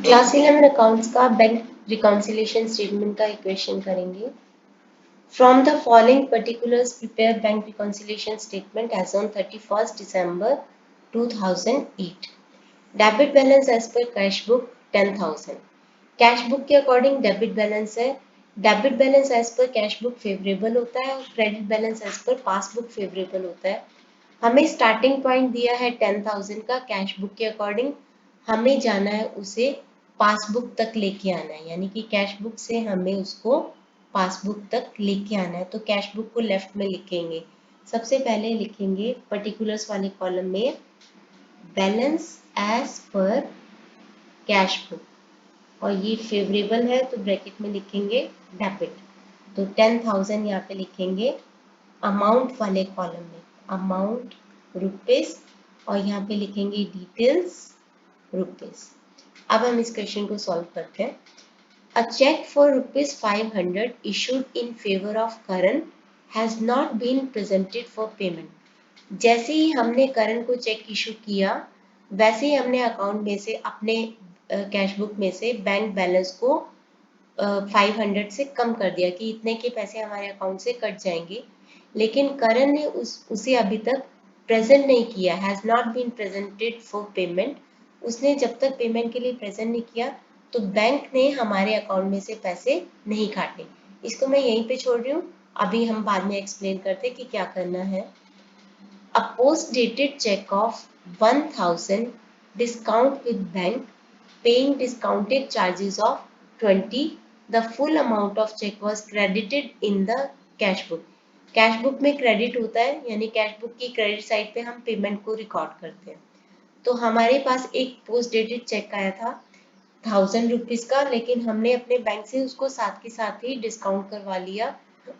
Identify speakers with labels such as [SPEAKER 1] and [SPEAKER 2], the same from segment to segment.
[SPEAKER 1] Class 11 accounts का bank reconciliation statement का equation करेंगे। From the following particulars, prepare bank reconciliation statement as on 31st December 2008. Debit balance as per cash book 10,000. Cash book के according debit balance है। Debit balance as per cash book favourable होता है और credit balance as per passbook favourable होता है। हमें starting point दिया है 10,000 का कैश बुक के अकॉर्डिंग, हमें जाना है उसे पासबुक तक लेके आना है, यानी कि कैश बुक से हमें उसको पासबुक तक लेके आना है। तो कैश बुक को लेफ्ट में लिखेंगे। सबसे पहले लिखेंगे पर्टिकुलर्स वाले कॉलम में balance as per cash book और ये फेवरेबल है तो ब्रैकेट में लिखेंगे डेबिट। तो 10,000 यहाँ पे लिखेंगे अमाउंट वाले कॉलम में, अमाउंट रुपीस, और यहाँ पे लिखेंगे डिटेल्स रुपीस। अब हम इस क्वेश्चन को सॉल्व करते हैं। A check for rupees 500 issued in favor of Karan has not been presented for payment. जैसे ही हमने करण को चेक इशू किया वैसे ही हमने अकाउंट में से अपने कैश बुक में से बैंक बैलेंस को 500 से कम कर दिया कि इतने के पैसे हमारे अकाउंट से कट जाएंगे, लेकिन करण ने उसे अभी तक प्रेजेंट नहीं किया, has not been presented for payment. उसने जब तक पेमेंट के लिए प्रेजेंट नहीं किया तो बैंक ने हमारे अकाउंट में से पैसे नहीं काटे। इसको मैं यहीं पे छोड़ रही हूँ, अभी हम बाद में एक्सप्लेन करते कि क्या करना है। A post-dated check of 1,000 discount with bank paying discounted charges of 20. The full amount of check was credited in the cash book. Cash book में क्रेडिट होता है, यानी कैश बुक की क्रेडिट साइड पे हम पेमेंट को रिकॉर्ड करते हैं। तो हमारे पास एक पोस्ट डेटेड चेक आया था 1,000 रुपीज का, लेकिन हमने अपने बैंक से उसको साथ के साथ ही डिस्काउंट करवा लिया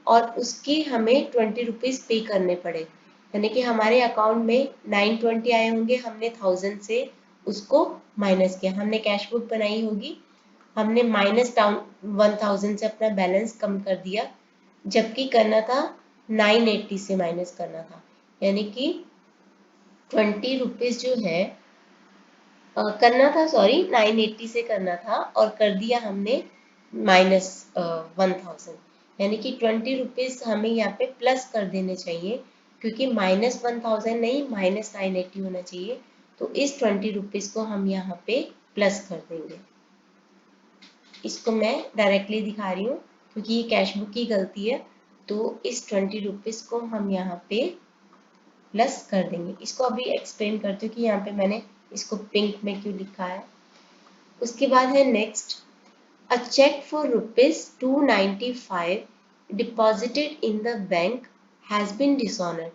[SPEAKER 1] और उसकी हमें 20 रुपीज पे करने पड़े, यानी कि हमारे अकाउंट में 920 आए होंगे, हमने 1,000 से उसको माइनस किया। हमने कैश बुक बनाई होगी, हमने माइनस डाउन 1,000 से अपना बैलेंस कम कर दिया, जबकि करना था 980 से माइनस करना था, यानी कि 20 रुपीज जो है करना था, सॉरी 980 से करना था और कर दिया हमने माइनस 1,000, यानी कि 20 रुपीज हमें यहाँ पे प्लस कर देने चाहिए, क्योंकि माइनस 1,000 नहीं माइनस 980 होना चाहिए। तो इस 20 रुपीज को हम यहाँ पे प्लस कर देंगे। इसको मैं डायरेक्टली दिखा रही हूँ क्योंकि ये कैश बुक की गलती है, तो इस 20 रुपीज को हम यहाँ पे प्लस कर देंगे। इसको अभी एक्सप्लेन करती हूँ कि यहाँ पे मैंने इसको पिंक में क्यों लिखा है। उसके बाद है next, a cheque for rupees 295 deposited in the bank has been dishonoured.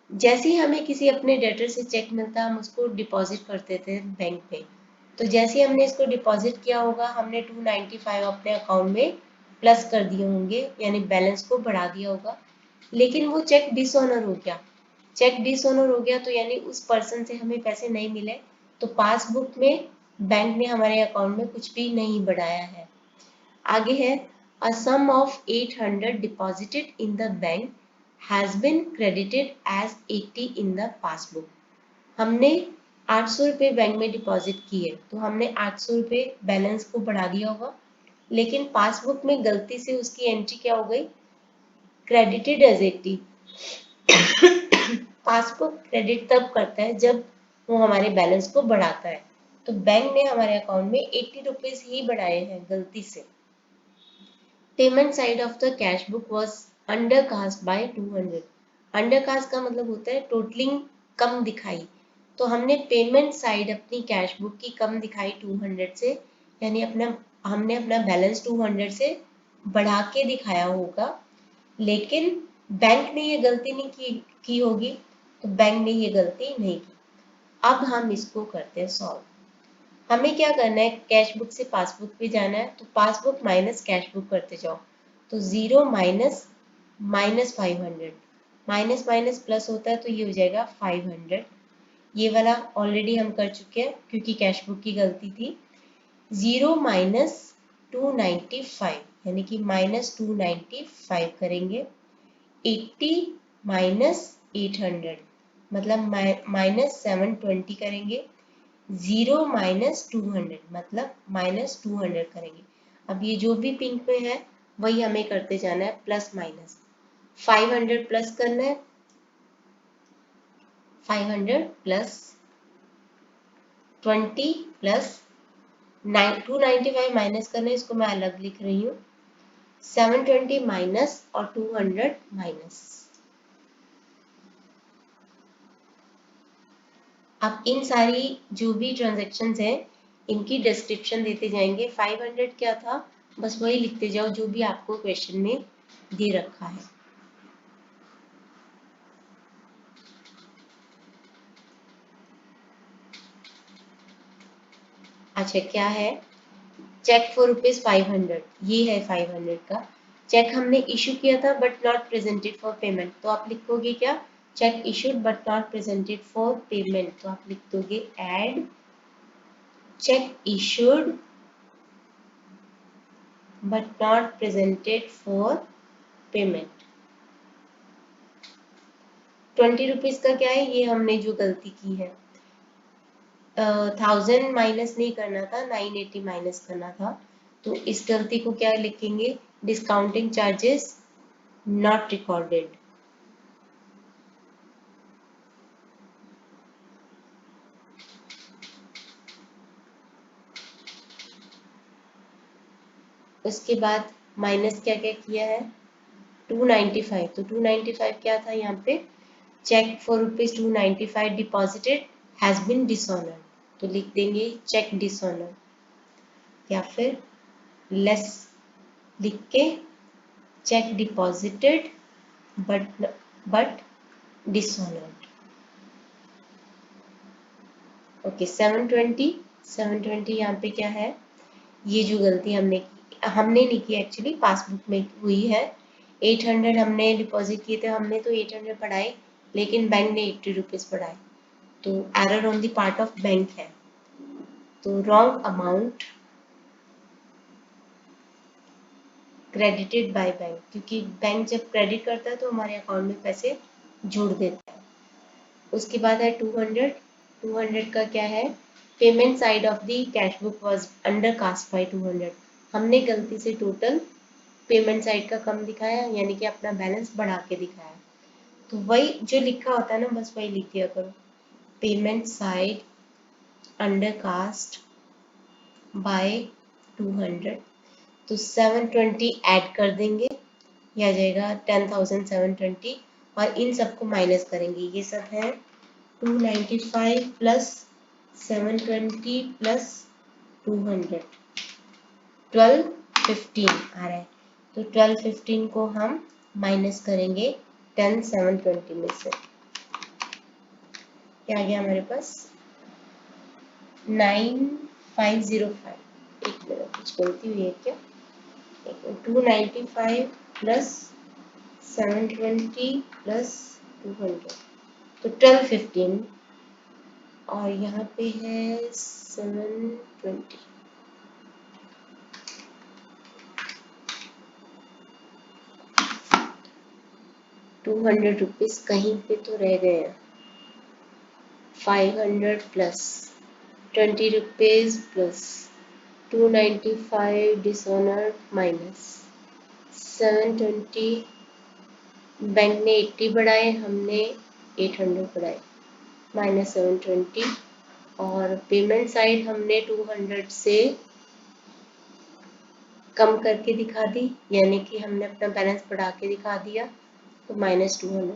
[SPEAKER 1] जैसे ही हमें किसी अपने डेटर से चेक मिलता हम उसको डिपॉजिट करते थे बैंक में, तो जैसे ही हमने इसको डिपॉजिट किया होगा हमने 295 अपने अकाउंट में प्लस कर दिए होंगे, यानी बैलेंस को बढ़ा दिया होगा, लेकिन वो चेक डिसऑनर हो गया। चेक डिसऑनर हो गया तो यानी उस पर्सन से हमें पैसे नहीं मिले, तो पासबुक में बैंक ने हमारे अकाउंट में कुछ भी नहीं बढ़ाया है। आगे है, अ सम of 800 deposited in the bank has been credited as 80 in the passbook. हमने 800 रुपये बैंक में डिपॉजिट किए तो हमने 800 रुपये बैलेंस को बढ़ा दिया होगा, लेकिन पासबुक में गलती से उसकी एंट्री क्या हो गई, क्रेडिटेड एज 80। पासबुक क्रेडिट तब करता है जब वो हमारे बैलेंस को बढ़ाता है, तो बैंक ने हमारे अकाउंट में 80 रुपीज ही बढ़ाए हैं गलती से। Payment side of the cash book was undercast bye 200। Undercast का मतलब होता है टोटलिंग कम दिखाई, तो हमने पेमेंट साइड अपनी कैश बुक की कम दिखाई 200 से, यानी हमने अपना बैलेंस 200 से बढ़ा के दिखाया होगा, लेकिन बैंक ने ये गलती नहीं की होगी, तो बैंक ने ये गलती नहीं की। अब हम इसको करते हैं सॉल्व। हमें क्या करना है, कैश बुक से पासबुक पे जाना है, तो पासबुक माइनस कैश बुक करते जाओ, तो 0 minus minus 500, minus minus plus होता है तो ये हो जाएगा 500। ये वाला ऑलरेडी हम कर चुके हैं क्योंकि कैश बुक की गलती थी। 0 माइनस 295, यानी कि माइनस 295 करेंगे। 80 माइनस 800 मतलब माइनस 720 करेंगे। 0 माइनस 200 मतलब माइनस 200 करेंगे। अब ये जो भी पिंक में है वही हमें करते जाना है, प्लस माइनस 500 प्लस करना है, 500 प्लस 20 प्लस 295 माइनस करना है, इसको मैं अलग लिख रही हूँ, 720 माइनस और 200 माइनस। अब इन सारी जो भी ट्रांजैक्शंस हैं इनकी डिस्क्रिप्शन देते जाएंगे। 500 क्या था बस वही लिखते जाओ जो भी आपको क्वेश्चन में दे रखा है। अच्छा क्या है, चेक फॉर ₹500, ये है 500 का चेक हमने इशू किया था but not presented for payment, तो आप लिखोगे क्या, cheque issued but not presented for payment, तो आप लिख दोगे एड cheque issued but not presented for payment. 20 rupees का क्या है, ये हमने जो गलती की है, 1000 माइनस नहीं करना था, 980 माइनस करना था, तो इस गलती को क्या लिखेंगे, डिस्काउंटिंग चार्जेस नॉट रिकॉर्डेड। उसके बाद माइनस क्या क्या किया है, 295, तो 295 क्या था यहाँ पे, cheque for ₹295 deposited has been dishonoured, तो लिख देंगे चेक डिसऑनर्ड, या फिर लेस लिख के check deposited but dishonoured. Okay 720 यहाँ पे क्या है, ये जो गलती हमने नहीं की एक्चुअली, पासबुक में हुई है। 800 हमने डिपॉजिट किए थे, हमने तो 800 पढ़ाए लेकिन बैंक ने 80 रुपीज पढ़ाए, तो error on the part of bank है, तो wrong amount credited by bank, क्योंकि बैंक जब क्रेडिट करता है तो हमारे अकाउंट में पैसे जोड़ देता है। उसके बाद है 200 का क्या है, payment side of the cash book was undercast by 200, हमने गलती से टोटल पेमेंट साइड का कम दिखाया, यानी कि अपना बैलेंस बढ़ा के दिखाया, तो वही जो लिखा होता है ना बस वही लिख दिया करो, payment side undercast by 200, तो 720 ऐड कर देंगे, यह आ जाएगा 10,720, और इन सबको माइनस करेंगे, ये सब है 295 प्लस 720 प्लस 200, 1215 आ रहा है, तो 1215 को हम माइनस करेंगे 10,720 में से, क्या आ गया हमारे पास 9505, एक मिनट कुछ गलती हुई है क्या, 295 प्लस 720 प्लस 200, तो 1215, और यहाँ पे है 720, ₹200 कहीं पे तो रह गए हैं, 500 plus 20 rupees plus 295 dishonour minus 720, bank ने 80 बढ़ाए, हमने 800 बढ़ाए, माइनस 720, और पेमेंट साइड हमने 200 से कम करके दिखा दी, यानी कि हमने अपना बैलेंस बढ़ा के दिखा दिया, तो माइनस 200,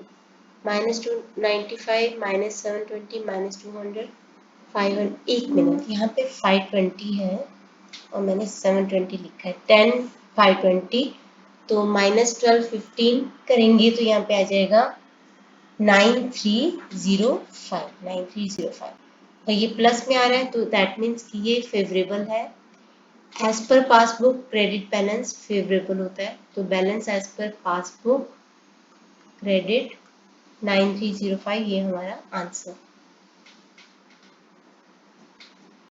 [SPEAKER 1] माइनस 295 माइनस 720 माइनस 200, 500, एक मिनट यहाँ पे 520 है और मैंने 720 लिखा है, 10 520, तो माइनस 1215 करेंगे तो यहाँ पे आ जाएगा 9305, और ये प्लस में आ रहा है तो दैट मीन्स कि ये फेवरेबल है, as per passbook credit balance favourable होता है, तो balance as per passbook credit 9305, ये हमारा आंसर।